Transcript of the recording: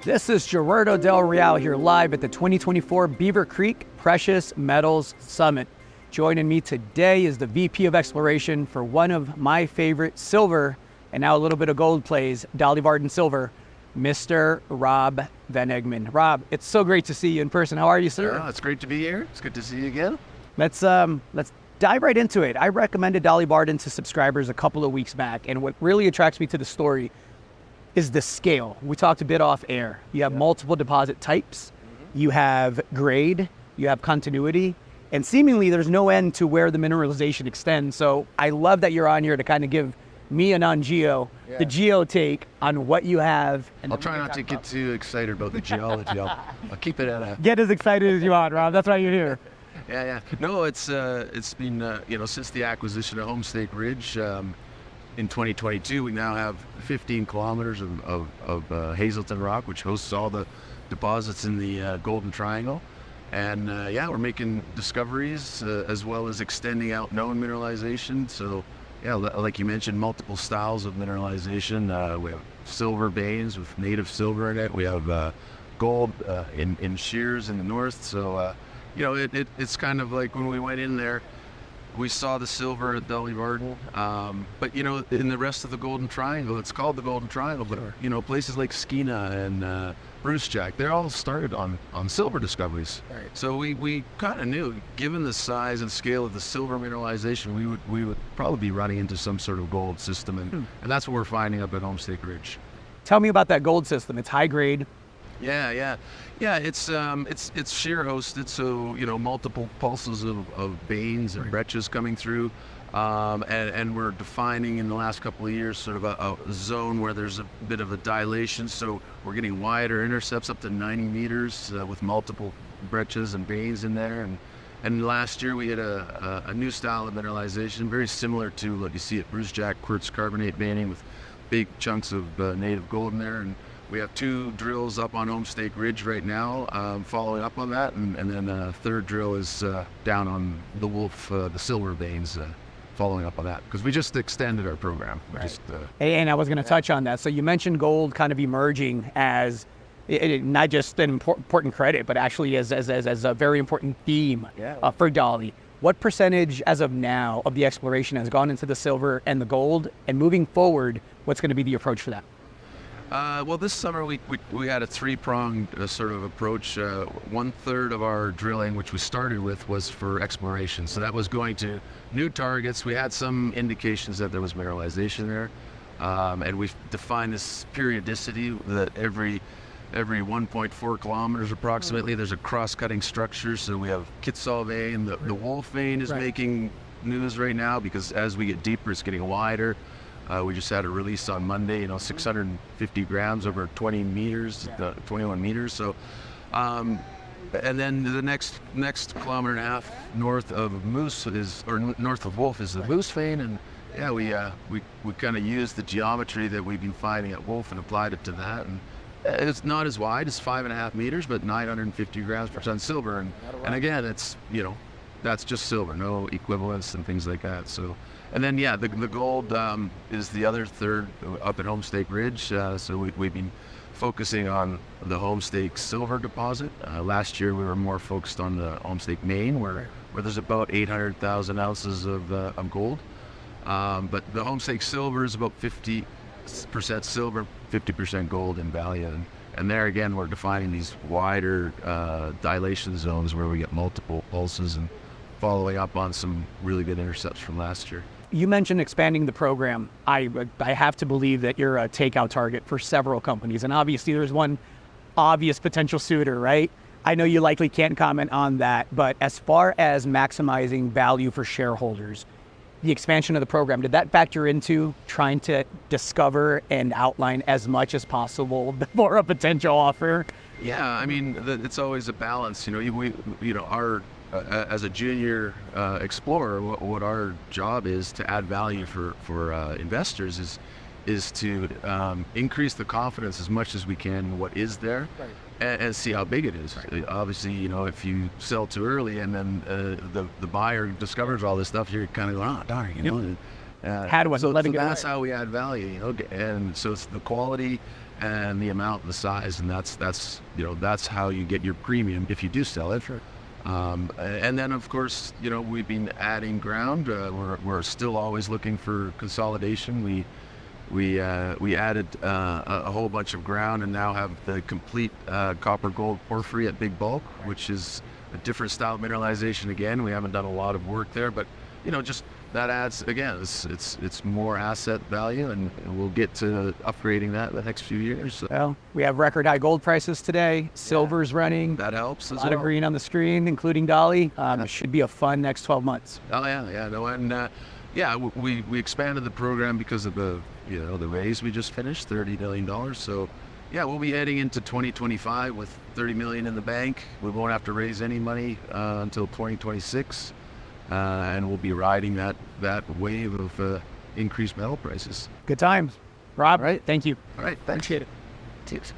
This is Gerardo Del Real here live at the 2024 Beaver Creek Precious Metals Summit. Joining me today is the VP of Exploration for one of my favorite silver and now a little bit of gold plays, Dolly Varden Silver, Mr. Rob Van Egmond. Rob, it's so great to see you in person. How are you, sir? It's great to be here. It's good to see you again. Let's dive right into it. I recommended Dolly Varden to subscribers a couple of weeks back, and what really attracts me to the story is the scale. We talked a bit off air. You have multiple deposit types, you have grade, you have continuity, and seemingly there's no end to where the mineralization extends. So I love that you're on here to kind of give me a non-geo, the geo take on what you have. And I'll try not to get too excited about the geology. I'll keep it at a... Get as excited as you want, Rob. That's why you're here. Yeah. No, it's been, since the acquisition of Homestake Ridge, in 2022, we now have 15 kilometers of Hazelton rock, which hosts all the deposits in the Golden Triangle. And we're making discoveries as well as extending out known mineralization. So, like you mentioned, multiple styles of mineralization. We have silver veins with native silver in it. We have gold in shears in the north. So, it's kind of like when we went in there, we saw the silver at Dolly Varden, but in the rest of the Golden Triangle, it's called the Golden Triangle, but places like Skeena and Bruce Jack, they're all started on silver discoveries. Right. So we kind of knew, given the size and scale of the silver mineralization, we would probably be running into some sort of gold system, and that's what we're finding up at Homestake Ridge. Tell me about that gold system. It's high grade. Yeah. It's shear hosted, so multiple pulses of veins and breccias coming through, and we're defining in the last couple of years sort of a zone where there's a bit of a dilation. So we're getting wider intercepts up to 90 meters with multiple breccias and veins in there. And last year we had a new style of mineralization, very similar to what you see at Bruce Jack, quartz carbonate veining with big chunks of native gold in there. And we have 2 drills up on Homestake Ridge right now, following up on that, and then a third drill is down on the Wolf, the silver veins, following up on that, because we just extended our program. Right. And I was going to touch on that. So you mentioned gold kind of emerging as not just an important credit, but actually as a very important theme for Dolly. What percentage, as of now, of the exploration has gone into the silver and the gold, and moving forward, what's going to be the approach for that? Well, this summer we had a 3-pronged sort of approach. 1/3 of our drilling, which we started with, was for exploration. So that was going to new targets. We had some indications that there was mineralization there, and we've defined this periodicity that every 1.4 kilometers approximately, there's a cross-cutting structure. So we have Kitsal vein, the Wolf vein is making news right now, because as we get deeper, it's getting wider. We just had a release on Monday, 650 grams over 20 meters, 21 meters. So, and then the next kilometer and a half north of north of Wolf is the Moose vein. And we kind of used the geometry that we've been finding at Wolf and applied it to that. And it's not as wide, it's 5.5 meters, but 950 grams per ton silver. And again, it's, that's just silver, no equivalents and things like that. So, and then the gold is the other third up at Homestake Ridge. So we've been focusing on the Homestake silver deposit. Last year we were more focused on the Homestake main, where there's about 800,000 ounces of gold. But the Homestake silver is about 50% silver, 50% gold in value. And there again, we're defining these wider dilation zones where we get multiple pulses and following up on some really good intercepts from last year. You mentioned expanding the program. I have to believe that you're a takeout target for several companies, and obviously there's one obvious potential suitor, right? I know you likely can't comment on that, but as far as maximizing value for shareholders, the expansion of the program, did that factor into trying to discover and outline as much as possible before a potential offer? Yeah, I mean, it's always a balance. As a junior explorer, what our job is to add value for investors is to increase the confidence as much as we can in what is there, and see how big it is. Right. Obviously, if you sell too early and then the buyer discovers all this stuff, you're kind of going, oh, darn, Had one. So that's how we add value, and so it's the quality and the amount and the size, and that's how you get your premium if you do sell it. Sure. And then of course, we've been adding ground. We're still always looking for consolidation. We added a whole bunch of ground and now have the complete copper gold porphyry at Big Bulk, which is a different style of mineralization. Again, we haven't done a lot of work there, but just that adds, again, it's more asset value, and we'll get to upgrading that the next few years. So Well, we have record high gold prices today. Silver's running. that helps A as lot well. of green on the screen, including Dolly. It should be a fun next 12 months. Oh yeah, no, and we expanded the program because of the the raise we just finished, $30 million. So yeah, we'll be heading into 2025 with 30 million in the bank. We won't have to raise any money until 2026, and we'll be riding that wave of increased metal prices. Good times. Rob, Right. thank you. All right, thanks. Appreciate it. Cheers.